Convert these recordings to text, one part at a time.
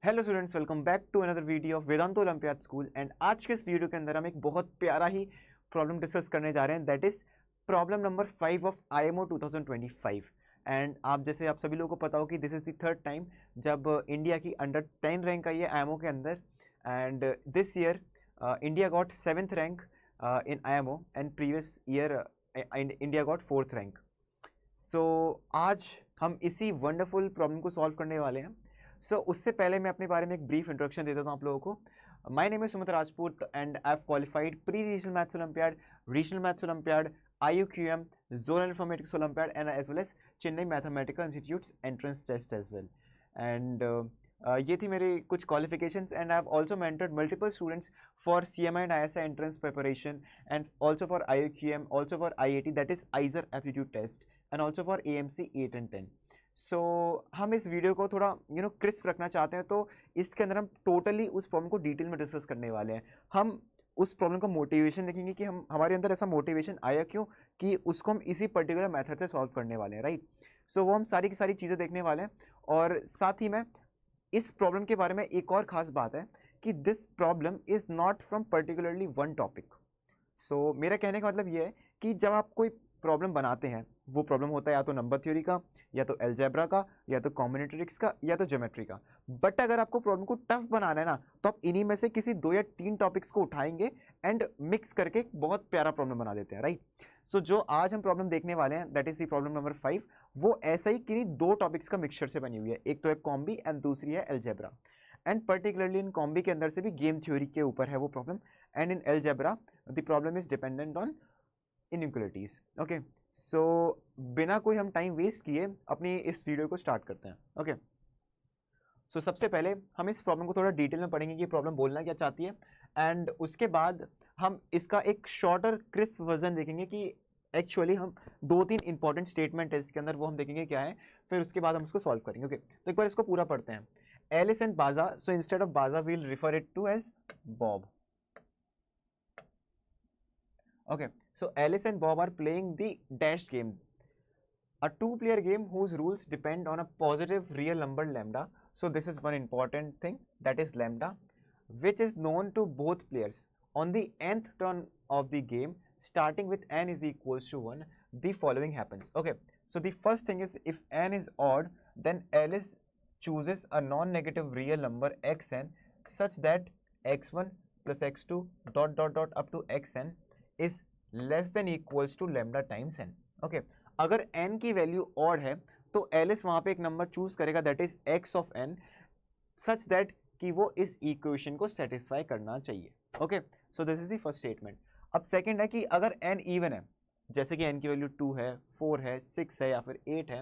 Hello students, welcome back to another video of Vedant olympiad school. And आज के इस video के अंदर हम एक बहुत प्यारा ही प्रॉब्लम डिस्कस करने जा रहे हैं, that is problem number 5 of IMO 2025। And आप सभी लोगों को पता हो कि this is the third time जब इंडिया की अंडर 10 रैंक आई है IMO के अंदर। And this year India got 7th rank in IMO and previous year India got 4th rank. So आज हम इसी वंडरफुल प्रॉब्लम को सॉल्व करने वाले हैं। उससे पहले मैं अपने बारे में एक ब्रीफ इंट्रोडक्शन देता हूँ आप लोगों को। My name is Sumit Rajput and I have qualified pre regional maths olympiad, regional maths olympiad, IUQM, zonal informatics olympiad and as well as Chennai mathematical institute's entrance test as well. And ये थी मेरी कुछ qualifications and I have also mentored multiple students for CMI and ISI entrance preparation and also for IUQM, also for IIT that is IISER aptitude test and also for AMC 8 and 10। सो हम इस video को थोड़ा crisp रखना चाहते हैं, तो इसके अंदर हम टोटली उस प्रॉब्लम को डिटेल में डिस्कस करने वाले हैं। हम उस प्रॉब्लम का मोटिवेशन देखेंगे कि हमारे अंदर ऐसा मोटिवेशन आया क्यों, कि उसको हम इसी पर्टिकुलर मेथड से सॉल्व करने वाले हैं, राइट। सो वो हम सारी की सारी चीज़ें देखने वाले हैं। और साथ ही में इस प्रॉब्लम के बारे में एक और ख़ास बात है कि this problem is not from particularly one topic. So मेरा कहने का मतलब ये है कि जब आप कोई प्रॉब्लम बनाते हैं, वो प्रॉब्लम होता है या तो नंबर थ्योरी का, या तो अलजेब्रा का, या तो कॉम्बिनेटरिक्स का, या तो ज्योमेट्री का। बट अगर आपको प्रॉब्लम को टफ बनाना है ना, तो आप इन्हीं में से किसी 2 या 3 टॉपिक्स को उठाएंगे एंड मिक्स करके एक बहुत प्यारा प्रॉब्लम बना देते हैं, राइट। सो जो आज हम प्रॉब्लम देखने वाले हैं, that is the problem number 5, वो ऐसा ही किन्हीं 2 टॉपिक्स का मिक्सचर से बनी हुई है। एक तो है कॉम्बी एंड दूसरी है algebra. And particularly in combi के अंदर से भी गेम थ्योरी के ऊपर है वो problem, and in algebra the problem is dependent on inequalities. Okay, so बिना कोई हम टाइम वेस्ट किए अपनी इस वीडियो को स्टार्ट करते हैं। ओके, सो सबसे पहले हम इस प्रॉब्लम को थोड़ा डिटेल में पढ़ेंगे कि प्रॉब्लम बोलना क्या चाहती है, एंड उसके बाद हम इसका एक शॉर्टर क्रिस्प वर्जन देखेंगे कि एक्चुअली हम 2-3 इंपॉर्टेंट स्टेटमेंट है इसके अंदर, वो हम देखेंगे क्या है, फिर उसके बाद हम उसको सॉल्व करेंगे। ओके, तो एक बार इसको पूरा पढ़ते हैं। Alice and Bazza, so instead of Bazza we'll refer it to as Bob. Okay, so Alice and Bob are playing the dash game, a 2-player game whose rules depend on a positive real number lambda. So this is one important thing, that is lambda, which is known to both players. On the nth turn of the game, starting with n is equals to 1, the following happens. Okay, so the first thing is, if n is odd, then Alice chooses a non-negative real number xn such that x1 plus x2 dot dot dot up to xn is less than equals to lambda times n. Okay, अगर n की value odd है तो Alice वहां पे एक number choose करेगा that is x of n such that कि वो इस इक्वेशन को सेटिस्फाई करना चाहिए। Okay, so this is the first statement. अब सेकंड है कि अगर n इवन है, जैसे कि n की वैल्यू 2 है, 4 है, 6 है या फिर 8 है,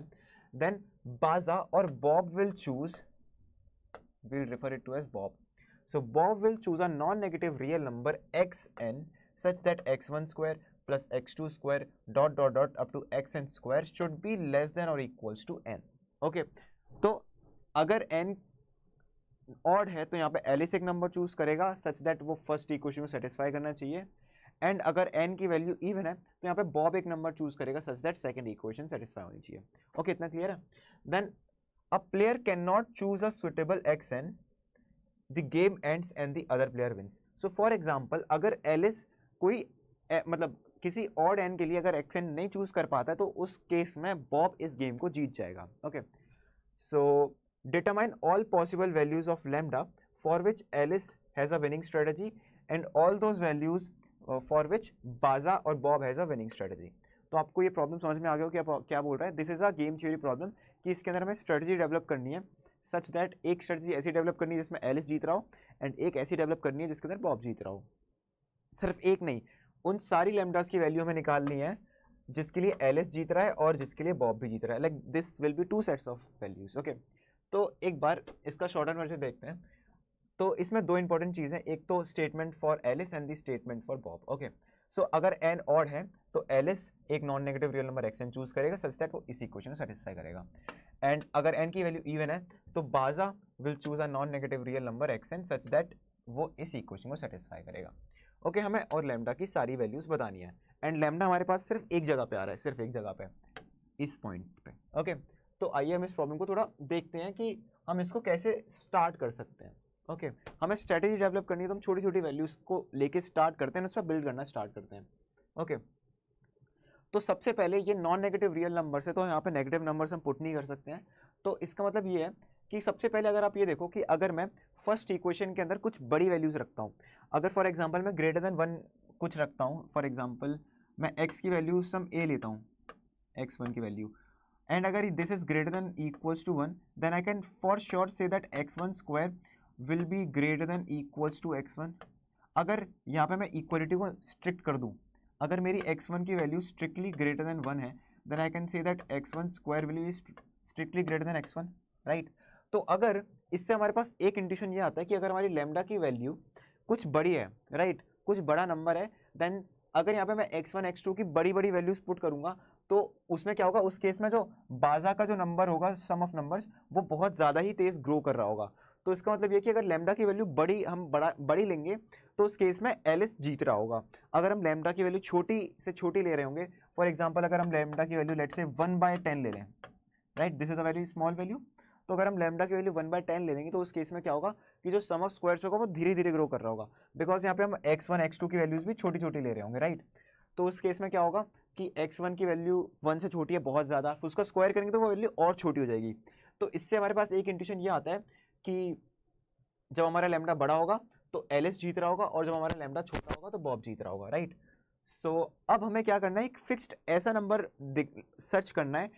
देन बाजा और Bob will refer it to as Bob. So Bob will choose a non-negative real number xn such that x1 square plus x2 square dot dot dot up to xn square should be less than or equals to n. Okay, तो अगर n odd है तो यहाँ पे Alice एक number choose करेगा such that वो first equation को सेटिस्फाई करना चाहिए, एंड अगर n की वैल्यू इवन है तो यहाँ पे बॉब एक नंबर चूज करेगा such that second equation satisfy होनी चाहिए। ओके, इतना क्लियर है। Then a player can not choose a suitable xn, the game ends and the other player wins. So for example, अगर एलिस कोई मतलब किसी ऑड एन के लिए अगर एक्सन नहीं चूज कर पाता तो उस केस में बॉब इस गेम को जीत जाएगा। Okay, so determine all possible values of lambda for which Alice has a winning strategy and all those values for which Bazza और Bob has a winning strategy. तो आपको ये प्रॉब्लम समझ में आ गया हो क्या बोल रहा है। This is a game theory problem कि इसके अंदर हमें स्ट्रेटजी डेवलप करनी है सच दैट एक स्ट्रेटजी ऐसी डेवलप करनी है जिसमें एलिस जीत रहा हो, एंड एक ऐसी डेवलप करनी है जिसके अंदर बॉब जीत रहा हो। सिर्फ एक नहीं, उन सारी लैम्डास की वैल्यू हमें निकालनी है जिसके लिए एलिस जीत रहा है और जिसके लिए बॉब भी जीत रहा है। Like this will B 2 sets of values. Okay, तो एक बार इसका शॉर्टर वर्जन देखते हैं। तो इसमें 2 इंपॉर्टेंट चीज़ हैं, एक तो statement for Alice and the statement for Bob. Okay, so अगर n ऑड है तो एलिस एक non negative real number xn choose करेगा सच दैट वो इस इक्वेशन को सेटिस्फाई करेगा, एंड अगर n की वैल्यू इवन है तो बाजा will choose a non negative real number xn such that वो इस इक्वेशन को सेटिस्फाई करेगा। ओके, हमें और लैम्डा की सारी वैल्यूज बतानी है, एंड लैम्डा हमारे पास सिर्फ एक जगह पे आ रहा है, इस पॉइंट पे। ओके, तो आइए हम इस प्रॉब्लम को थोड़ा देखते हैं कि हम इसको कैसे स्टार्ट कर सकते हैं। ओके हमें स्ट्रेटेजी डेवलप करनी है तो हम छोटी छोटी वैल्यूज को लेके स्टार्ट करते हैं, उसका बिल्ड करना स्टार्ट करते हैं। ओके तो सबसे पहले ये नॉन नेगेटिव रियल नंबर्स है, तो यहाँ पे नेगेटिव नंबर्स हम पुट नहीं कर सकते हैं। तो इसका मतलब ये है कि सबसे पहले अगर आप ये देखो कि अगर मैं फर्स्ट इक्वेशन के अंदर कुछ बड़ी वैल्यूज रखता हूँ, अगर फॉर एग्जांपल मैं ग्रेटर देन 1 कुछ रखता हूँ, फॉर एग्जांपल मैं x की वैल्यू सम a लेता हूँ, x1 की वैल्यू, एंड अगर this is greater than equals to 1, then I can for sure say that x1 square will be greater than equals to x1। अगर यहाँ पे मैं इक्वलिटी को स्ट्रिक्ट कर दूँ, अगर मेरी x1 की वैल्यू स्ट्रिक्टली ग्रेटर देन 1 है, then I can say that x1 square will be strictly greater than x1, right. तो अगर इससे हमारे पास एक इंडिकेशन ये आता है कि अगर हमारी लैम्डा की वैल्यू कुछ बड़ी है, राइट, कुछ बड़ा नंबर है, देन अगर यहाँ पे मैं x1 x2 की बड़ी बड़ी वैल्यूज पुट करूंगा तो उसमें क्या होगा, उस केस में जो बाजा का जो नंबर होगा, सम ऑफ नंबर्स, वो बहुत ज़्यादा ही तेज ग्रो कर रहा होगा। तो इसका मतलब ये कि अगर लैम्डा की वैल्यू बड़ी लेंगे तो उस केस में एलिस जीत रहा होगा। अगर हम लैम्डा की वैल्यू छोटी से छोटी ले रहे होंगे, फॉर एग्जांपल अगर हम लैम्डा की वैल्यू लेट्स से 1/10 ले लें, right, this is a very small value, तो अगर हम लैम्डा की वैल्यू 1/10 ले लेंगे तो उस केस में क्या होगा कि जो सम ऑफ स्क्वायर्स होगा वो धीरे धीरे ग्रो कर रहा होगा, बिकॉज यहाँ पे हम x1 x2 की वैल्यूज भी छोटी छोटी ले रहे होंगे, राइट। तो उस केस में क्या होगा कि x1 की वैल्यू 1 से छोटी है बहुत ज़्यादा, फिर उसका स्क्वायर करेंगे तो वो वैल्यू और छोटी हो जाएगी। तो इससे हमारे पास एक इंडिकेशन ये आता है कि जब हमारा लैम्डा बड़ा होगा तो एलिस जीत रहा होगा, और जब हमारा लैम्डा छोटा होगा तो बॉब जीत रहा होगा, राइट। सो अब हमें क्या करना है, एक फिक्स्ड ऐसा नंबर सर्च करना है,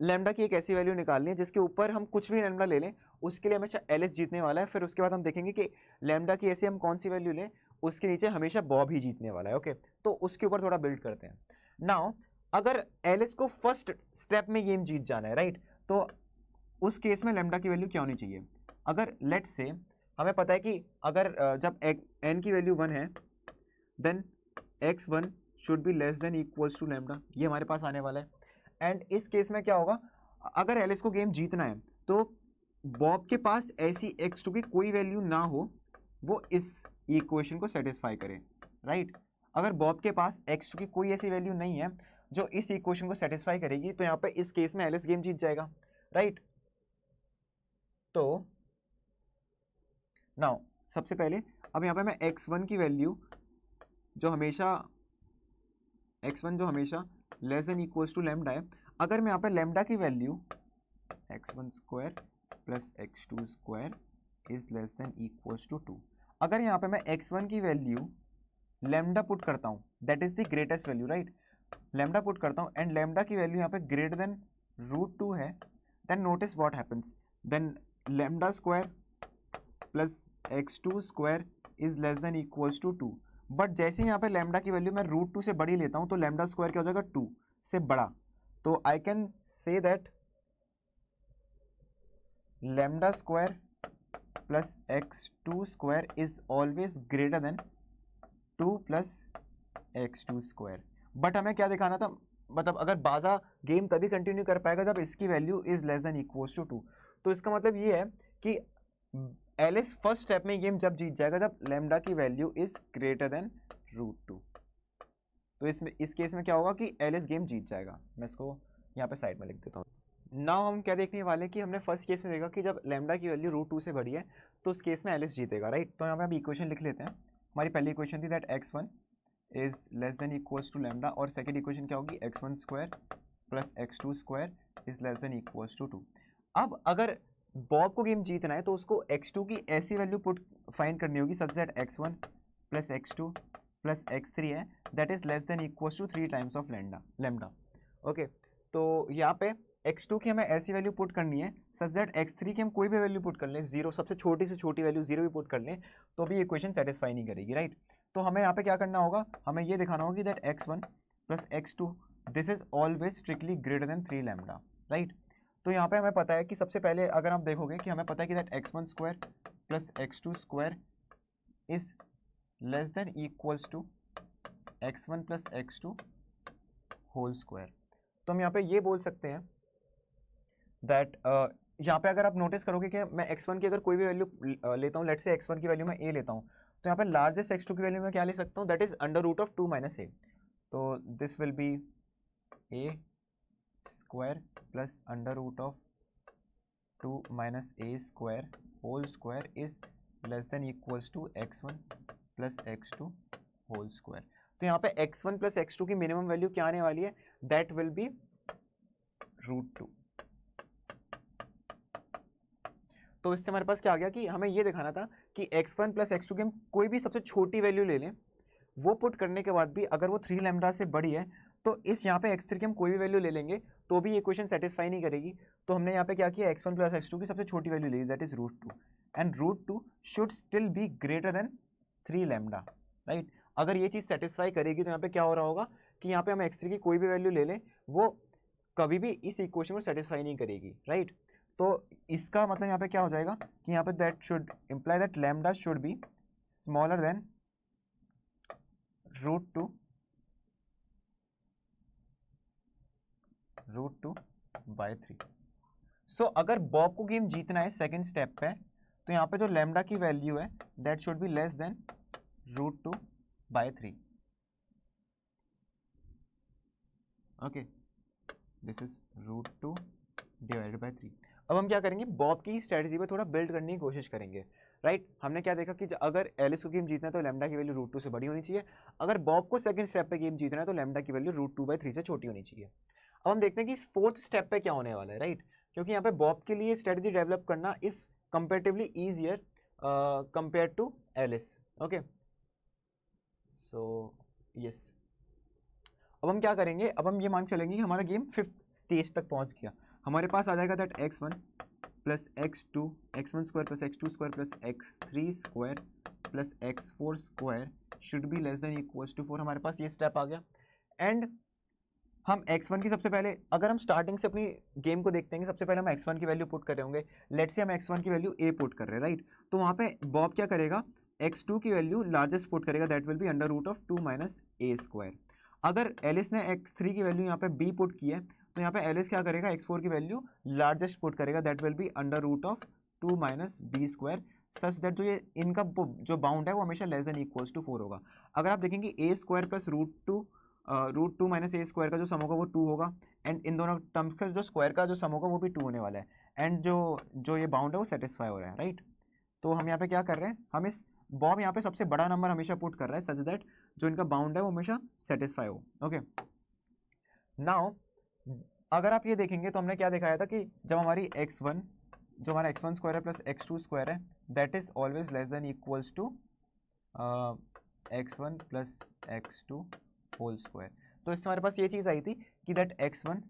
लैम्डा की एक ऐसी वैल्यू निकालनी है जिसके ऊपर हम कुछ भी लैम्डा ले लें, उसके लिए हमेशा एलिस जीतने वाला है। फिर उसके बाद हम देखेंगे कि लैम्डा की ऐसी हम कौन सी वैल्यू लें उसके नीचे हमेशा बॉब ही जीतने वाला है। ओके तो उसके ऊपर थोड़ा बिल्ड करते हैं। नाउ अगर एलिस को फर्स्ट स्टेप में गेम जीत जाना है, राइट, तो उस केस में लैम्डा की वैल्यू क्या होनी चाहिए। अगर लेट से हमें पता है कि अगर जब n की वैल्यू 1 है, then x1 should be less than equals to lambda, ये हमारे पास आने वाला है। एंड इस केस में क्या होगा, अगर एलिस को गेम जीतना है तो बॉब के पास ऐसी x2 की कोई वैल्यू ना हो वो इस इक्वेशन को सेटिस्फाई करे, राइट। अगर बॉब के पास x2 की कोई ऐसी वैल्यू नहीं है जो इस इक्वेशन को सेटिस्फाई करेगी, तो यहाँ पे इस केस में एलिस गेम जीत जाएगा, राइट। तो नाउ सबसे पहले अब यहाँ पे मैं x1 की वैल्यू जो हमेशा less than equals to lambda है, अगर मैं यहाँ पे लैम्डा की value x1 square plus x2 square is less than equals to 2, अगर यहाँ पे मैं x1 की वैल्यू लैम्डा पुट करता हूँ, that is the greatest value, right, lambda put करता हूँ एंड लैम्डा की वैल्यू यहाँ पे ग्रेटर देन √2 है, then notice what happens, then lambda square plus x2 square is less than equals to 2। But जैसे ही यहाँ पे लैम्डा की वैल्यू मैं √2 से बड़ी लेता हूँ तो लैम्डा स्क्वायर क्या हो जाएगा 2 से बड़ा, तो आई can say that lambda square plus x2 square is always greater than 2 plus x2 square. But हमें क्या दिखाना था, मतलब अगर बाजा गेम तभी कंटिन्यू कर पाएगा जब इसकी value is less than equals to 2। तो इसका मतलब ये है कि एलिस फर्स्ट स्टेप में गेम जब जीत जाएगा जब लैम्डा की वैल्यू इज ग्रेटर देन √2। तो इस केस में क्या होगा कि एलिस गेम जीत जाएगा। मैं इसको यहाँ पे साइड में लिख देता हूँ। नाउ हम क्या देखने वाले कि हमने फर्स्ट केस में देखा कि जब लैम्डा की वैल्यू √2 से बड़ी है तो उस केस में एलिस जीतेगा, राइट। तो यहाँ पे हम इक्वेशन लिख लेते हैं। हमारी पहली इक्वेशन थी that x1 is less than equals to lambda, और सेकेंड इक्वेशन क्या होगी, x1 square plus x2 square is less than equals to 2। अब अगर बॉब को गेम जीतना है तो उसको x2 की ऐसी वैल्यू फाइंड करनी होगी such that x1 plus x2 plus x3 है, that is less than equals to 3 times of lambda. Okay तो यहाँ पे x2 की हमें ऐसी वैल्यू पुट करनी है सच दैट x3 की हम कोई भी वैल्यू पुट कर लें, 0 सबसे छोटी से छोटी वैल्यू 0 भी पुट कर लें तो भी इक्वेशन सेटिस्फाई नहीं करेगी, राइट। तो हमें यहाँ पे क्या करना होगा, हमें ये दिखाना होगा कि that x1 plus x2 this is always strictly greater than 3 lambda, right. तो यहाँ पे हमें पता है कि सबसे पहले अगर आप देखोगे कि हमें पता है कि that x1 square plus x2 square is less than equals to x1 plus x2 whole square. तो हम यहाँ पे ये बोल सकते हैं दैट यहाँ पे अगर आप नोटिस करोगे कि मैं x1 की अगर कोई भी वैल्यू लेता हूँ, लेट से x1 की वैल्यू मैं a लेता हूँ, तो यहाँ पे लार्जेस्ट x2 की वैल्यू मैं क्या ले सकता हूँ, दैट इज √2 माइनस a। तो this will be a square plus √2 2 minus a square whole square is less than equals to x1 plus x2 whole square. तो यहाँ पे x1 प्लस x2 की मिनिमम वैल्यू क्या आने वाली है, दैट विल बी √2। तो इससे हमारे पास क्या आ गया कि हमें ये दिखाना था कि x1 प्लस x2 की हम कोई भी सबसे छोटी वैल्यू ले लें, वो पुट करने के बाद भी अगर वो 3 लैम्डा से बड़ी है तो इस यहाँ पे x3 की हम कोई भी वैल्यू ले लेंगे तो भी ये इक्वेशन सेटिस्फाई नहीं करेगी। तो हमने यहाँ पे क्या किया, x1 प्लस x2 की सबसे छोटी वैल्यू ली, that is √2, and √2 should still be greater than 3 lambda, right. अगर ये चीज़ सेटिस्फाई करेगी तो यहाँ पे क्या हो रहा होगा कि यहाँ पे हम x3 की कोई भी वैल्यू ले लें, वो कभी भी इस इक्वेशन को सेटिस्फाई नहीं करेगी, राइट। तो इसका मतलब यहाँ पे क्या हो जाएगा कि यहाँ पे that should imply that lambda should be smaller than √2 by 3। So अगर बॉब को गेम जीतना है सेकेंड स्टेप पे, तो यहाँ पे जो लैम्डा की वैल्यू है that should be less than √2 by 3। Okay, this is √2 divided by 3। अब हम क्या करेंगे, बॉब की स्ट्रेटजी पे थोड़ा बिल्ड करने की कोशिश करेंगे, राइट। हमने क्या देखा कि अगर एलिस को गेम जीतना है तो लैम्डा की वैल्यू √2 से बड़ी होनी चाहिए, अगर बॉब को सेकंड स्टेप पे गेम जीतना है तो लैम्डा की वैल्यू √2 बाय 3 से छोटी होनी चाहिए। अब हम देखते हैं कि इस फोर्थ स्टेप पे क्या होने वाला है, राइट, क्योंकि यहाँ पे बॉब के लिए स्ट्रेटजी डेवलप करना is comparatively easier compare to Alice. Okay, so yes, अब हम क्या करेंगे, अब हम ये मान चलेंगे कि हमारा गेम फिफ्थ स्टेज तक पहुँच गया। हमारे पास आ जाएगा that x1 plus x2, x1 square plus x2 square plus x3 square plus x4 square should be less than equals to 4। हमारे पास ये स्टेप आ गया। एंड हम x1 की सबसे पहले, अगर हम स्टार्टिंग से अपनी गेम को देखते हैं, सबसे पहले हम x1 की वैल्यू पुट कर रहे होंगे। लेट्स से हम x1 की वैल्यू a पुट कर रहे हैं, राइट। तो वहाँ पे बॉब क्या करेगा, x2 की वैल्यू लार्जेस्ट पुट करेगा, that will be under root of 2 minus a square. अगर एलिस ने x3 की वैल्यू यहाँ पे b पुट की है, तो यहाँ पे एलिस क्या करेगा, x4 की वैल्यू लार्जेस्ट पुट करेगा, that will be under root of 2 minus b square, such that जो ये इनका जो बाउंड है वो हमेशा लेस देन इक्वल्स टू 4 होगा। अगर आप देखेंगे a square plus √2 minus a square का जो सम होगा वो 2 होगा, एंड इन दोनों टर्म्स का जो स्क्वायर का जो सम होगा वो भी 2 होने वाला है, एंड जो ये बाउंड है वो सेटिस्फाई हो रहा है, राइट। तो हम यहाँ पे क्या कर रहे हैं, हम इस बॉब यहाँ पे सबसे बड़ा नंबर हमेशा पुट कर रहा है सच दैट जो इनका बाउंड है वो हमेशा सेटिस्फाई हो। ओके, नाउ अगर आप ये देखेंगे तो हमने क्या दिखाया था कि जब हमारी x1, जो हमारा x1 स्क्वायर है प्लस x2 स्क्वायर है, that is always less than equals to x1 plus x2 whole square. तो इससे हमारे पास ये चीज़ आई थी कि दैट x1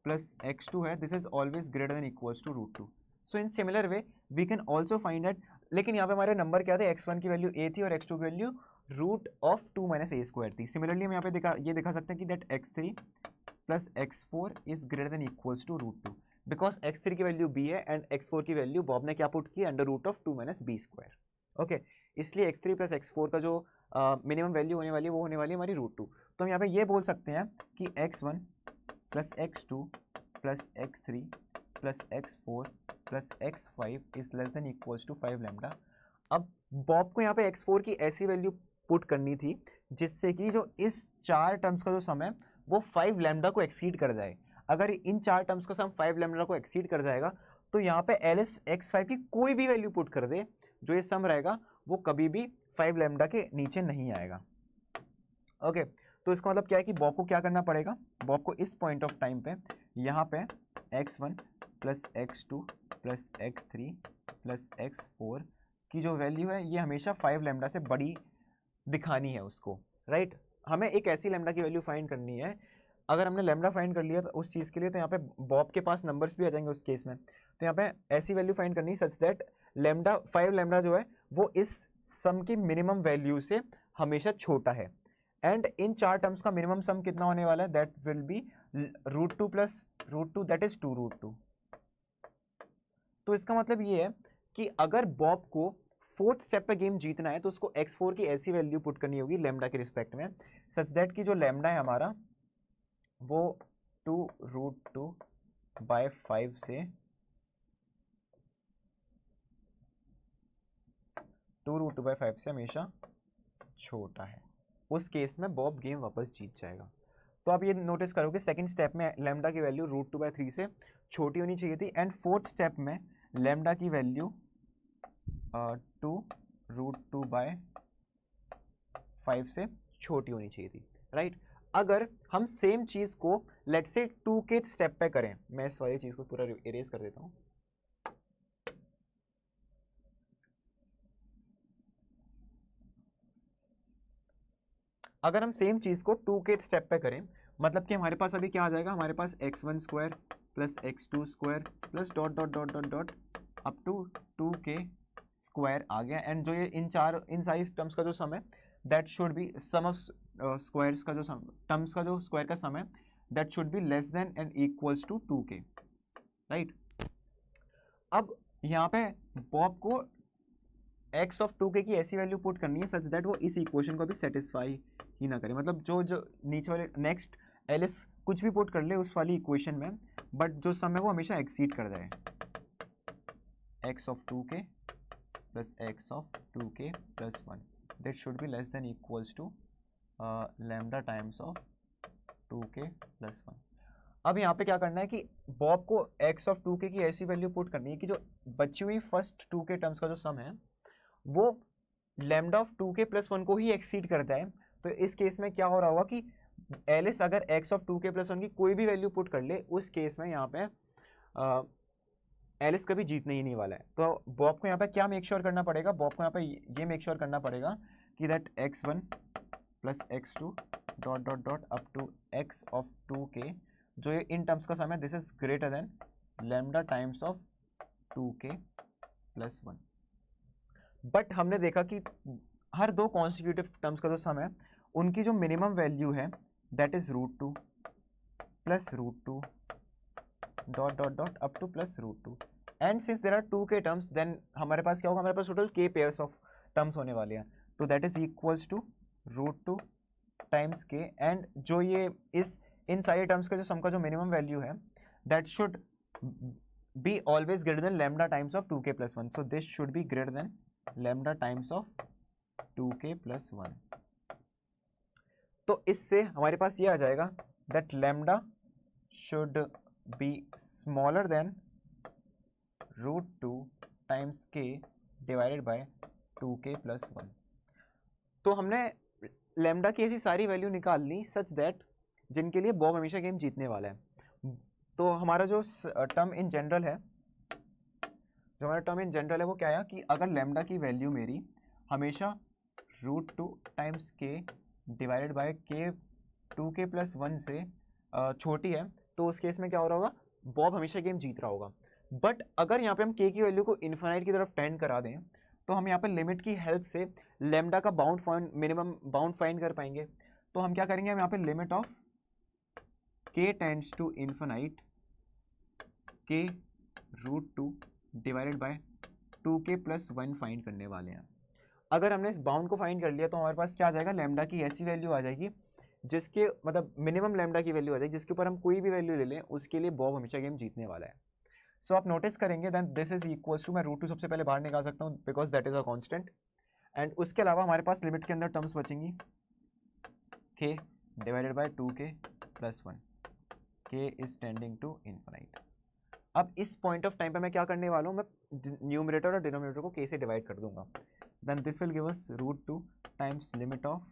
प्लस x2 है, this is always greater than equals to √2। So in similar way we can also find that, लेकिन यहाँ पे हमारे नंबर क्या थे, x1 की वैल्यू a थी और x2 की value root of 2 minus a square थी। सिमिलरली हम यहाँ पे ये दिखा सकते हैं कि that x3 plus x4 is greater than equals to √2, because x3 की वैल्यू b है एंड x4 की वैल्यू बॉब ने क्या पुट की, under root of 2 minus b square. Okay, इसलिए x3 प्लस x4 का जो मिनिमम वैल्यू होने वाली है वो होने वाली है हमारी √2। तो हम यहाँ पे ये बोल सकते हैं कि x1 plus x2 plus x3 plus x4 plus x5 is less than equals to 5 lambda. अब बॉब को यहाँ पे x4 की ऐसी वैल्यू पुट करनी थी जिससे कि जो इस चार टर्म्स का जो सम है वो 5 लैम्डा को एक्सीड कर जाए। अगर इन चार टर्म्स का सम 5 लैम्डा को एक्सीड कर जाएगा तो यहाँ पे एलिस x5 की कोई भी वैल्यू पुट कर दे, जो ये सम रहेगा वो कभी भी 5 लैम्डा के नीचे नहीं आएगा। ओके, तो इसका मतलब क्या है कि बॉब को क्या करना पड़ेगा, बॉब को इस पॉइंट ऑफ टाइम पे यहाँ पे x1 plus x2 plus x3 plus x4 की जो वैल्यू है ये हमेशा 5 लैम्डा से बड़ी दिखानी है उसको, राइट। हमें एक ऐसी लैम्डा की वैल्यू फाइंड करनी है, अगर हमने लैम्डा फाइंड कर लिया तो उस चीज़ के लिए, तो यहाँ पे बॉब के पास नंबर्स भी आ जाएंगे उस केस में। तो यहाँ पे ऐसी वैल्यू फाइंड करनी सच दैट लैम्डा 5 लैम्डा जो है वो इस सम की मिनिमम वैल्यू से हमेशा छोटा है, एंड इन चार टर्म्स का मिनिमम सम कितना होने वाला है, that will B √2 plus √2, that is 2√2। तो इसका मतलब ये है कि अगर बॉब को फोर्थ स्टेप पे गेम जीतना है तो उसको x4 की ऐसी वैल्यू पुट करनी होगी लैम्डा के रिस्पेक्ट में, सच दैट कि जो लैम्डा है हमारा वो 2√2 बाय 5 से 2√2 बाय 5 से हमेशा छोटा है। उस केस में बॉब गेम वापस जीत जाएगा। तो आप ये नोटिस करोगे सेकंड स्टेप में लैम्डा की वैल्यू √2 बाय 3 से छोटी होनी चाहिए थी, एंड फोर्थ स्टेप में लेमडा की वैल्यू 2√2/5 से छोटी होनी चाहिए थी, राइट। अगर हम सेम चीज को लेट से 2 के स्टेप पे करें, मैं इस वाली चीज को पूरा इरेज कर देता हूं। अगर हम सेम चीज को 2 के स्टेप पे करें, मतलब कि हमारे पास अभी क्या आ जाएगा, हमारे पास x1² plus x2² plus dot dot dot dot dot up to 2k square आ गया। एंड जो ये इन सारी टर्म्स का जो सम है that should be sum of squares का जो सम, टर्म्स का जो स्क्वायर का सम है that should be less than and equals to 2k, right. अब यहाँ पे बॉब को x ऑफ 2k की ऐसी वैल्यू पुट करनी है सच दैट वो इस इक्वेशन को भी सेटिस्फाई ही ना करे, मतलब जो नीचे वाले नेक्स्ट एलिस कुछ भी पुट कर ले उस वाली इक्वेशन में, बट जो सम है वो हमेशा एक्सीड कर जाए। x of 2k plus x of 2k plus 1 that should be less than equals to lambda times of 2k plus 1। अब यहाँ पे क्या करना है कि बॉब को x ऑफ 2k की ऐसी वैल्यू पुट करनी है कि जो बची हुई फर्स्ट 2k टर्म्स का जो सम है वो लैम्डा ऑफ 2k प्लस 1 को ही एक्सीड करता है। तो इस केस में क्या हो रहा होगा कि एलिस अगर x ऑफ 2k प्लस 1 की कोई भी वैल्यू पुट कर ले, उस केस में यहाँ पे एलिस कभी जीतने ही नहीं वाला है। तो बॉब को यहाँ पे क्या मेक श्योर करना पड़ेगा, बॉब को यहाँ पे ये मेक श्योर करना पड़ेगा कि that x1 plus x2 dot dot dot up to x of 2k जो ये इन टर्म्स का सम है this is greater than lambda times of 2k plus 1। But हमने देखा कि हर दो कॉन्स्टिट्यूटिव टर्म्स का जो सम है उनकी जो मिनिमम वैल्यू है that is √2 plus √2 dot dot dot up to plus √2। And since there are 2k terms then हमारे पास क्या होगा, हमारे पास total k pairs of terms होने वाले हैं। तो that is equals to √2 times k। And जो ये इस इन सारे टर्म्स का जो सम का जो मिनिमम वैल्यू है that should be always greater than lambda times of 2k plus 1। So this should be greater than lambda times of 2k plus 1। तो इससे हमारे पास ये आ जाएगा that lambda should be smaller than √2 times k divided by 2k plus 1। तो हमने lambda की ऐसी सारी वैल्यू निकाल ली सच दैट जिनके लिए बॉब हमेशा गेम जीतने वाला है। तो हमारा जो टर्म इन जनरल है, जो हमारा टर्म इन जनरल है वो क्या है कि अगर लैम्डा की वैल्यू मेरी हमेशा √2 times k divided bye k 2k plus 1 से छोटी है तो उस केस में क्या हो रहा होगा, बॉब हमेशा गेम जीत रहा होगा। बट अगर यहाँ पे हम k की वैल्यू को इन्फिनाइट की तरफ टेंड करा दें तो हम यहाँ पे लिमिट की हेल्प से लैम्डा का bound find minimum bound find कर पाएंगे। तो हम क्या करेंगे, हम यहाँ पे limit of k tends to infinite k √2 divided by 2k plus 1 find करने वाले हैं। अगर हमने इस बाउंड को फाइंड कर लिया तो हमारे पास क्या आ जाएगा, लैम्डा की ऐसी वैल्यू आ जाएगी जिसके मतलब मिनिमम लैम्डा की वैल्यू आ जाएगी जिसके ऊपर हम कोई भी वैल्यू ले लें उसके लिए बॉब हमेशा गेम जीतने वाला है। सो आप नोटिस करेंगे then this is equals to, मैं √2 सबसे पहले बाहर निकाल सकता हूँ because that is a constant. And उसके अलावा हमारे पास लिमिट के अंदर टर्म्स बचेंगी k divided by 2k plus 1, k is tending to infinite. अब इस पॉइंट ऑफ टाइम पे मैं क्या करने वाला हूँ, मैं न्यूमरेटर और डिनोमिनेटर को k से डिवाइड कर दूंगा। Then this will give us √2 times limit of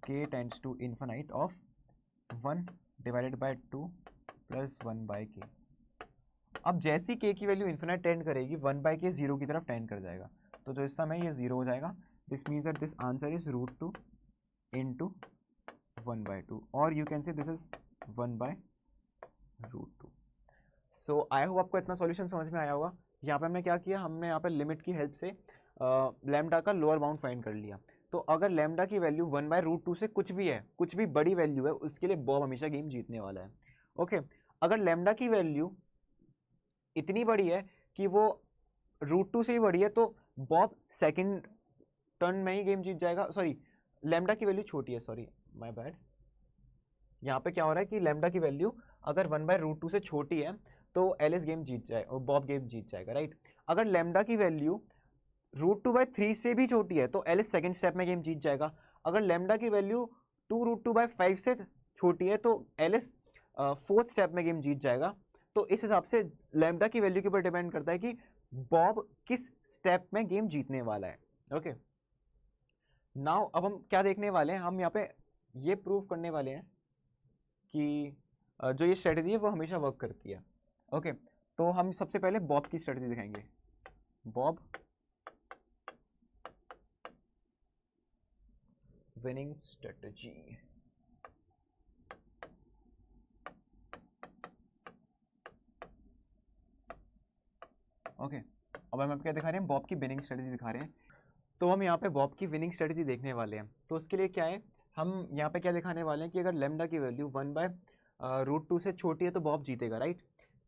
k tends to infinite of 1 divided by 2 plus 1 by k। अब जैसी k की वैल्यू इन्फिनाइट टेंड करेगी 1 बाय k 0 की तरफ टेंड कर जाएगा। तो जो इस समय ये 0 हो जाएगा। This means that this answer is √2 into 1 by 2 और you can say this is 1 by √2। So I hope आपको इतना सॉल्यूशन समझ में आया होगा। यहाँ पे हमने क्या किया, हमने यहाँ पे लिमिट की हेल्प से लैम्डा का लोअर बाउंड फाइंड कर लिया। तो अगर लैम्डा की वैल्यू 1 बाय √2 से कुछ भी है, कुछ भी बड़ी वैल्यू है, उसके लिए बॉब हमेशा गेम जीतने वाला है। ओके अगर लैम्डा की वैल्यू इतनी बड़ी है कि वो √2 से ही बड़ी है तो बॉब सेकंड टर्न में ही गेम जीत जाएगा। सॉरी लैम्डा की वैल्यू छोटी है, सॉरी माय बैड। यहाँ पे क्या हो रहा है कि लैम्डा की वैल्यू अगर 1 बाय √2 से छोटी है तो एलिस गेम जीत जाए और बॉब गेम जीत जाएगा, राइट। अगर लैम्डा की वैल्यू √2 बाय 3 से भी छोटी है तो एलिस सेकंड स्टेप में गेम जीत जाएगा। अगर लैम्डा की वैल्यू 2 √2 बाय 5 से छोटी है तो एलिस फोर्थ स्टेप में गेम जीत जाएगा। तो इस हिसाब से लैम्डा की वैल्यू के ऊपर डिपेंड करता है कि बॉब किस स्टेप में गेम जीतने वाला है। ओके, नाउ अब हम क्या देखने वाले हैं, हम यहाँ पे ये प्रूव करने वाले हैं कि जो ये स्ट्रेटजी है वो हमेशा वर्क करती है। ओके, तो हम सबसे पहले बॉब की स्ट्रेटजी दिखाएंगे। Bob winning strategy. ओके, अब हम क्या दिखा रहे हैं, बॉब की विनिंग स्ट्रेटजी दिखा रहे हैं। तो हम यहाँ पे बॉब की विनिंग स्ट्रेटजी देखने वाले हैं। तो उसके लिए क्या है, हम यहाँ पे क्या दिखाने वाले हैं कि अगर लेमडा की वैल्यू 1/√2 से छोटी है तो बॉब जीतेगा, राइट।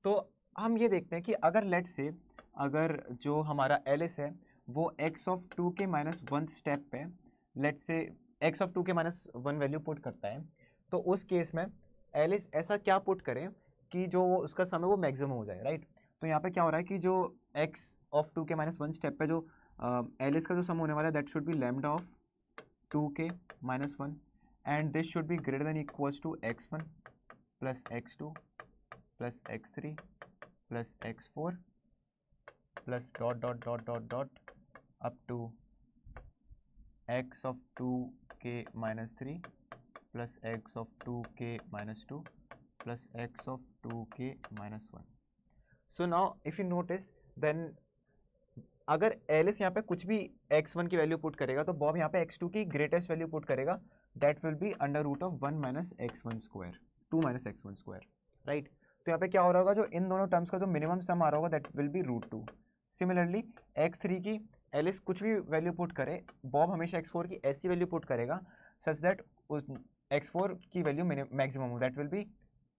तो हम ये देखते हैं कि अगर लेट से अगर जो हमारा एलिस है वो x(2 के -1 स्टेप पे लेट से x(2 के -1 वैल्यू पुट करता है, तो उस केस में एलिस ऐसा क्या पुट करे कि जो उसका समय वो मैक्सिमम हो जाए, राइट। तो यहाँ पे क्या हो रहा है कि जो x(2 के -1 स्टेप पे जो एलिस का जो सम होने वाला है that should be lambda of 2k -1 and this should be greater than equals to x1 plus x2 plus x3 plus x4 plus dot dot dot dot dot up to x(2k -3 plus x(2k -2 plus x(2k -1). So now if you notice then अगर Alice यहाँ पे कुछ भी x1 की value put करेगा तो Bob यहाँ पे x2 की ग्रेटेस्ट वैल्यू पुट करेगा, that will B √1 - x1 square 2 - x1 square, right. तो यहाँ पे क्या हो रहा होगा, जो इन दोनों टर्म्स का जो मिनिमम सम आ रहा होगा that will B √2। Similarly x3 की एलिस कुछ भी वैल्यू पुट करे, बॉब हमेशा x4 की ऐसी वैल्यू पुट करेगा सच दैट x4 की वैल्यू मैक्सिमम हो, that will B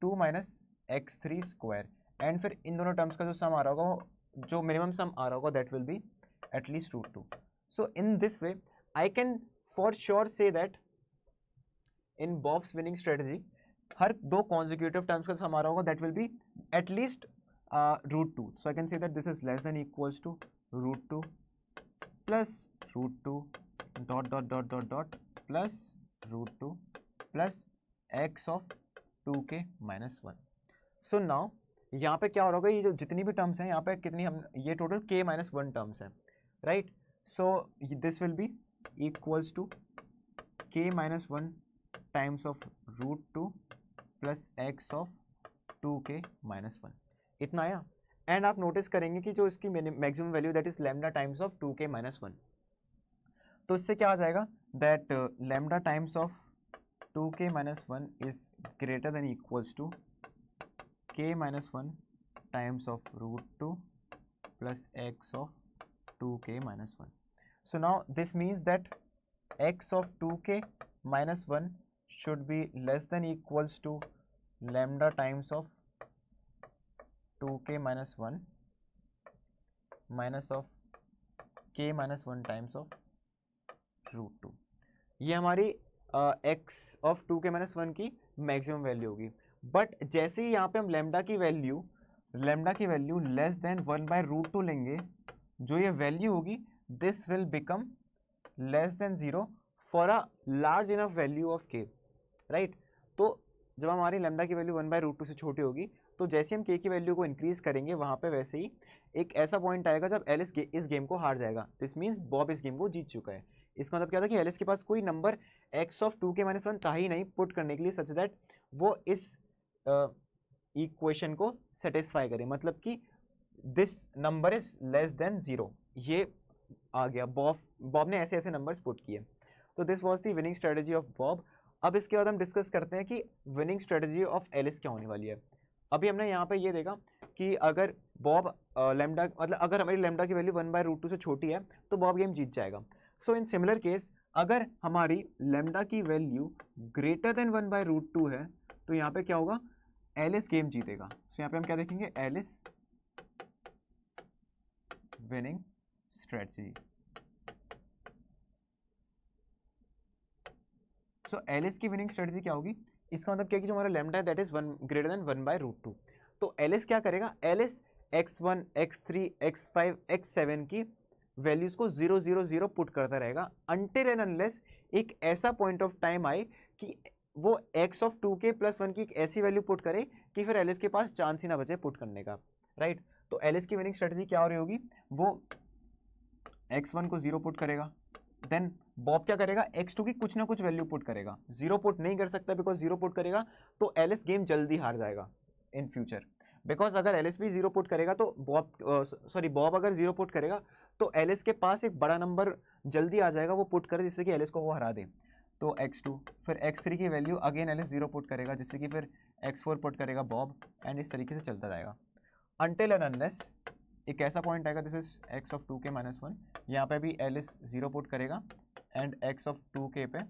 2 - x3 square. And फिर इन दोनों टर्म्स का जो सम आ रहा होगा, जो मिनिमम सम आ रहा होगा that will be at least √2। So in this way I can for sure say that in Bob's winning strategy हर दो कॉन्जिक्यूटिव टर्म्स का सम आ रहा होगा that will be at least √2। So I can say that this is less than equals to √2 plus √2 dot dot dot dot dot plus √2 plus x(2k -1). So now यहाँ पे क्या हो रहा होगा, ये जो जितनी भी टर्म्स हैं यहाँ पे कितनी हम ये टोटल k -1 टर्म्स हैं, right. So this will be equals to k -1 times of √2 plus x(2k -1), इतना आया। एंड आप नोटिस करेंगे कि जो इसकी maximum value that is lambda times of 2k -1, तो इससे क्या आ जाएगा that lambda times of 2k -1 is greater than equals to k -1 times of √2 plus x of 2k -1. So now this means that x of 2k -1 should be less than equals to lambda times of 2k -1 minus of k -1 times of √2। ये हमारी x of 2k -1 की maximum value होगी। But जैसे ही यहाँ पे हम lambda की वैल्यू लेस देन 1/√2 लेंगे, जो ये वैल्यू होगी this will become less than 0 for a large enough value of k, right. तो जब हमारी लैम्डा की वैल्यू 1/√2 से छोटी होगी, तो जैसे हम k की वैल्यू को इंक्रीज करेंगे वहाँ पे वैसे ही एक ऐसा पॉइंट आएगा जब एलिस इस गेम को हार जाएगा। दिस मीन्स बॉब इस गेम को जीत चुका है। इसका मतलब क्या था कि एलिस के पास कोई नंबर x(2k -1) था ही नहीं पुट करने के लिए सच दैट वो इस इक्वेशन को सेटिस्फाई करे, मतलब कि this number is less then 0, ये आ गया। बॉब ने ऐसे ऐसे नंबर्स पुट किए। तो this was the winning strategy of Bob. अब इसके बाद हम डिस्कस करते हैं कि विनिंग स्ट्रेटजी ऑफ एलिस क्या होने वाली है। अभी हमने यहाँ पे ये देखा कि अगर बॉब लैम्डा मतलब अगर हमारी लैम्डा की वैल्यू 1/√2 से छोटी है तो बॉब गेम जीत जाएगा। सो इन सिमिलर केस अगर हमारी लैम्डा की वैल्यू ग्रेटर देन 1/√2 है तो यहाँ पे क्या होगा, एलिस गेम जीतेगा। सो यहाँ पे हम क्या देखेंगे, एलिस विनिंग स्ट्रेटजी। सो एलिस की विनिंग स्ट्रेटजी क्या होगी, इसका मतलब क्या है कि जो हमारा लैम्डा है दैट इज ग्रेटर देन 1/√2। तो एलिस क्या करेगा, Alice x1 x3 x5 x7 की वैल्यूज को 0 0 0 पुट करता रहेगा अनटिल एंड अनलेस एक ऐसा पॉइंट ऑफ टाइम आए कि वो x ऑफ 2k प्लस 1 की एक ऐसी वैल्यू पुट करे कि फिर एलिस के पास चांस ही ना बचे पुट करने का, राइट। तो एलिस की विनिंग स्ट्रेटजी क्या हो रही होगी, वो x1 को 0 पुट करेगा, देन बॉब क्या करेगा, x2 की कुछ ना कुछ वैल्यू पुट करेगा। 0 पुट नहीं कर सकता बिकॉज 0 पुट करेगा तो एलिस गेम जल्दी हार जाएगा इन फ्यूचर, बिकॉज अगर एलिस भी 0 पुट करेगा तो बॉब अगर 0 पुट करेगा तो एलिस के पास एक बड़ा नंबर जल्दी आ जाएगा वो पुट करे जिससे कि एलिस को वो हरा दे। तो x2 फिर x3 की वैल्यू अगेन एलिस 0 पुट करेगा जिससे कि फिर x4 पुट करेगा बॉब, एंड इस तरीके से चलता जाएगा अनटिल एंड अनलेस एक ऐसा पॉइंट आएगा, this is x of 2k minus 1, यहाँ पे भी एलिस 0 पुट करेगा एंड x ऑफ 2k पे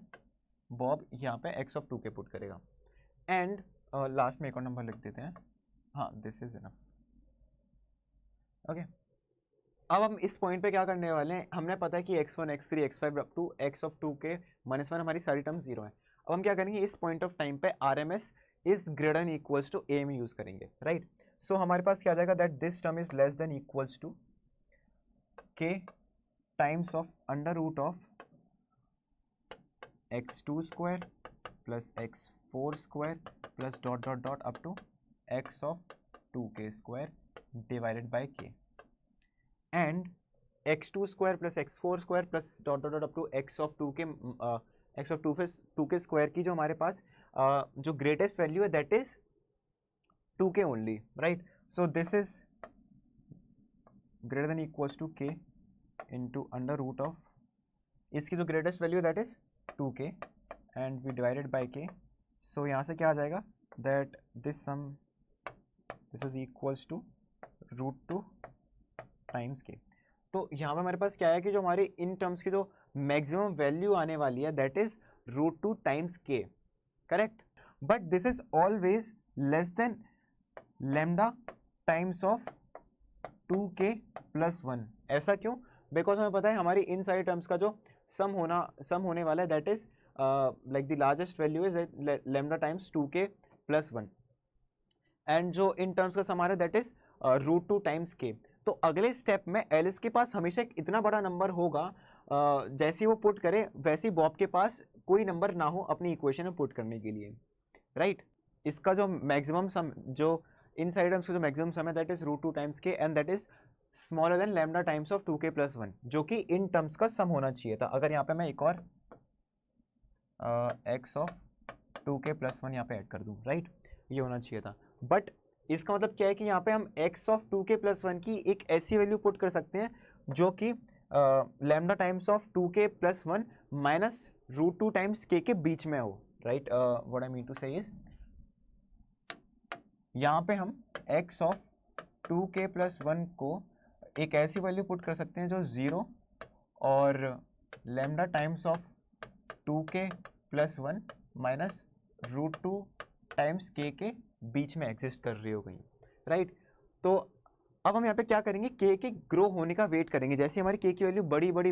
बॉब यहाँ पे x ऑफ 2k पुट करेगा, एंड लास्ट में एक और नंबर लिख देते हैं, हाँ दिस इज इनफ, ओके। अब हम इस पॉइंट पे क्या करने वाले हैं, हमने पता है कि x1 x3 x5 up to x of 2k minus 1 हमारी सारी टर्म्स 0 है। अब हम क्या करेंगे, इस पॉइंट ऑफ टाइम पे RMS is greater than equals to a में यूज करेंगे, राइट। सो हमारे पास क्या आ जाएगा, that this term is less than equals to k times of under root of x2 square plus x4 square plus dot dot dot up to x of 2k square divided by k, and x2 square plus x4 square plus dot dot dot up to x of 2k square की जो हमारे पास जो greatest value है that is 2k only, right. So this is greater than equals to k into under root of, इसकी जो greatest value that is 2k and we divided by k। So यहाँ से क्या आ जाएगा, that this is equals to √2 times k. तो यहाँ पे हमारे पास क्या है कि जो हमारे इन टर्म्स की जो मैक्सिमम वैल्यू आने वाली है दैट इज √2 टाइम्स के, correct. But this is always less then lambda times of 2k plus 1। ऐसा क्यों, बिकॉज हमें पता है हमारी इन सारी टर्म्स का जो सम होने वाला है that is like the largest value is lambda times 2k plus 1, and जो इन टर्म्स का सम आ रहा है दैट इज √2 टाइम्स के। तो अगले स्टेप में एलिस के पास हमेशा एक इतना बड़ा नंबर होगा, जैसे ही वो पुट करे वैसे ही बॉब के पास कोई नंबर ना हो अपनी इक्वेशन में पुट करने के लिए, राइट। इसका जो मैक्सिमम सम, जो इन साइड टर्म्स का जो मैक्सिमम सम है दैट इज √2 टाइम्स के, and that is smaller than lambda times of 2k plus 1, जो कि इन टर्म्स का सम होना चाहिए था। अगर यहाँ पे मैं एक और x ऑफ 2k प्लस 1 यहाँ पे ऐड कर दूँ, राइट, ये होना चाहिए था। बट इसका मतलब क्या है कि यहाँ पे हम x ऑफ 2k प्लस 1 की एक ऐसी वैल्यू पुट कर सकते हैं जो कि lambda times of 2k plus 1 minus √2 times k के बीच में हो, right. What I mean to say is यहाँ पे हम x ऑफ 2k प्लस 1 को एक ऐसी वैल्यू पुट कर सकते हैं जो 0 और lambda times of 2k plus 1 minus √2 times k के बीच में एग्जिस्ट कर रही हो गई, राइट। तो अब हम यहाँ पे क्या करेंगे, k के ग्रो होने का वेट करेंगे। जैसे हमारी k की वैल्यू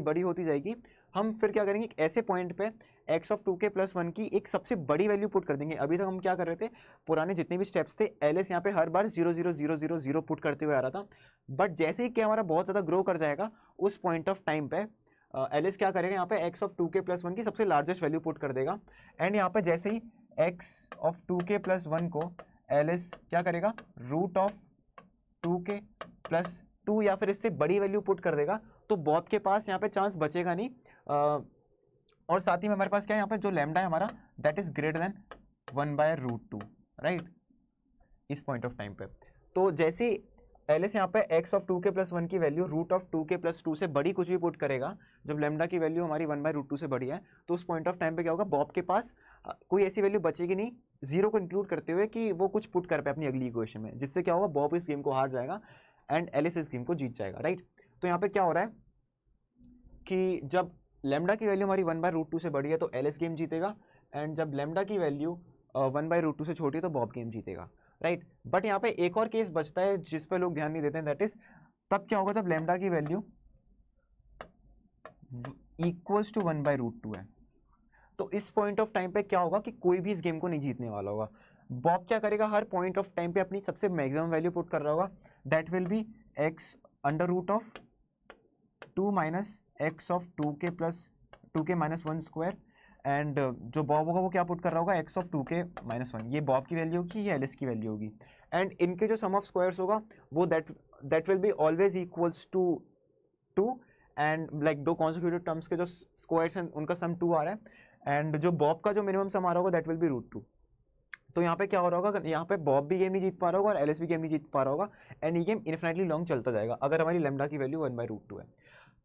बड़ी होती जाएगी, हम फिर क्या करेंगे, एक ऐसे पॉइंट पे x ऑफ 2k प्लस 1 की एक सबसे बड़ी वैल्यू पुट कर देंगे। अभी तक हम क्या कर रहे थे, पुराने जितने भी स्टेप्स थे एलिस यहाँ पे हर बार 0 0 0 0 0 पुट करते हुए आ रहा था। बट जैसे ही k हमारा बहुत ज़्यादा ग्रो कर जाएगा उस पॉइंट ऑफ टाइम पे एलिस क्या करेगा, यहाँ पे x ऑफ 2k प्लस 1 की सबसे लार्जेस्ट वैल्यू पुट कर देगा, एंड यहाँ पे जैसे ही x ऑफ 2k प्लस 1 को एलिस क्या करेगा, रूट ऑफ 2k प्लस 2 या फिर इससे बड़ी वैल्यू पुट कर देगा, तो बॉब के पास यहाँ पे चांस बचेगा नहीं। और साथ ही में हमारे पास क्या है, यहाँ पे जो लैम्डा है हमारा that is greater then 1/√2, right, इस पॉइंट ऑफ टाइम पे। तो जैसे एलिस यहाँ पे x ऑफ 2k प्लस 1 की value root of 2k plus 2 से बड़ी कुछ भी पुट करेगा, जब लैम्डा की वैल्यू हमारी 1/√2 से बड़ी है, तो उस पॉइंट ऑफ टाइम पे क्या होगा, बॉब के पास कोई ऐसी वैल्यू बचेगी नहीं 0 को इंक्लूड करते हुए कि वो कुछ पुट कर पाए अपनी अगली इक्वेशन में, जिससे क्या होगा, बॉब इस गेम को हार जाएगा एंड एलिस इस गेम को जीत जाएगा, राइट। तो यहाँ पे क्या हो रहा है कि जब लैम्डा की वैल्यू हमारी 1/√2 से बड़ी है तो एलिस गेम जीतेगा, एंड जब लैम्डा की वैल्यू 1/√2 से छोटी है तो बॉब गेम जीतेगा, राइट। बट यहाँ पे एक और केस बचता है जिस पे लोग ध्यान नहीं देते हैं, दैट इज तब क्या होगा जब लैम्डा की वैल्यू इक्वल्स टू 1/√2 है। तो इस पॉइंट ऑफ टाइम पे क्या होगा कि कोई भी इस गेम को नहीं जीतने वाला होगा। बॉब क्या करेगा, हर पॉइंट ऑफ टाइम पे अपनी सबसे मैक्सिमम वैल्यू पुट कर रहा होगा, that will be x under root of 2 minus x of 2k plus 2k minus 1 square, and जो बॉब होगा वो क्या पुट कर रहा होगा, x ऑफ 2k माइनस 1, ये बॉब की वैल्यू होगी, ये एलिस की वैल्यू होगी। एंड इनके जो सम ऑफ स्क्वायर्स होगा वो that will be always equals to 2, and like दो कॉन्सिक्यूटिव टर्म्स के जो स्क्वायर्स हैं उनका सम 2 आ रहा है, एंड जो बॉब का जो मिनिमम सम आ रहा होगा दैट विल बी रूट 2। तो यहाँ पे क्या हो रहा होगा, यहाँ पे बॉब भी गेम नहीं जीत पा रहा होगा और एलिस भी गेम नहीं जीत पा रहा होगा, एंड ये गेम इन्फिनिटली लॉन्ग चलता जाएगा अगर हमारी लेमडा की वैल्यू 1/√2 है।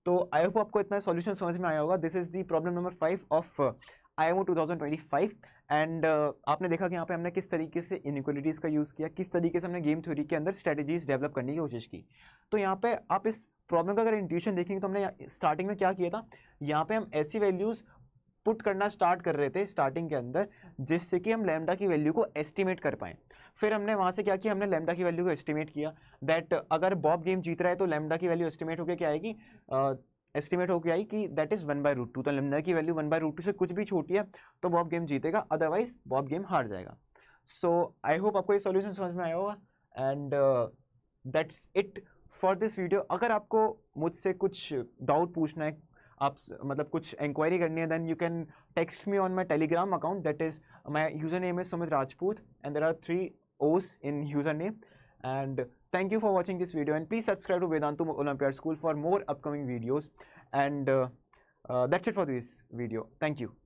तो आई होप आपको इतना सॉल्यूशन समझ में आया होगा। This is the problem number 5 of IMO 2025। And आपने देखा कि यहाँ पे हमने किस तरीके से इनइक्वालिटीज़ का यूज़ किया, किस तरीके से हमने गेम थ्योरी के अंदर स्ट्रेटजीज डेवलप करने की कोशिश की। तो यहाँ पे आप इस प्रॉब्लम का अगर इंट्यूशन देखेंगे तो हमने स्टार्टिंग में क्या किया था, यहाँ पे हम ऐसी वैल्यूज़ पुट करना स्टार्ट कर रहे थे स्टार्टिंग के अंदर जिससे कि हम लैम्डा की वैल्यू को एस्टिमेट कर पाएँ। फिर हमने वहाँ से क्या किया, हमने लैम्डा की वैल्यू को एस्टिमेट किया, दैट अगर बॉब गेम जीत रहा है तो लैम्डा की वैल्यू एस्टिमेट होकर क्या आएगी, एस्टिमेट हो गया है कि दैट इज 1/√2। तो लैम्डा की वैल्यू 1/√2 से कुछ भी छोटी है तो बॉब गेम जीतेगा, अदरवाइज बॉब गेम हार जाएगा। सो आई होप आपको ये सॉल्यूशन समझ में आया होगा, and that's it for this video. अगर आपको मुझसे कुछ डाउट पूछना है, आप मतलब कुछ इंक्वायरी करनी है, then you can text me on my Telegram account, that is my user name is Sumit Rajput and there are 3 O's in username. And thank you for watching this video, and please subscribe to Vedantu Olympiad School for more upcoming videos. And that's it for this video. Thank you.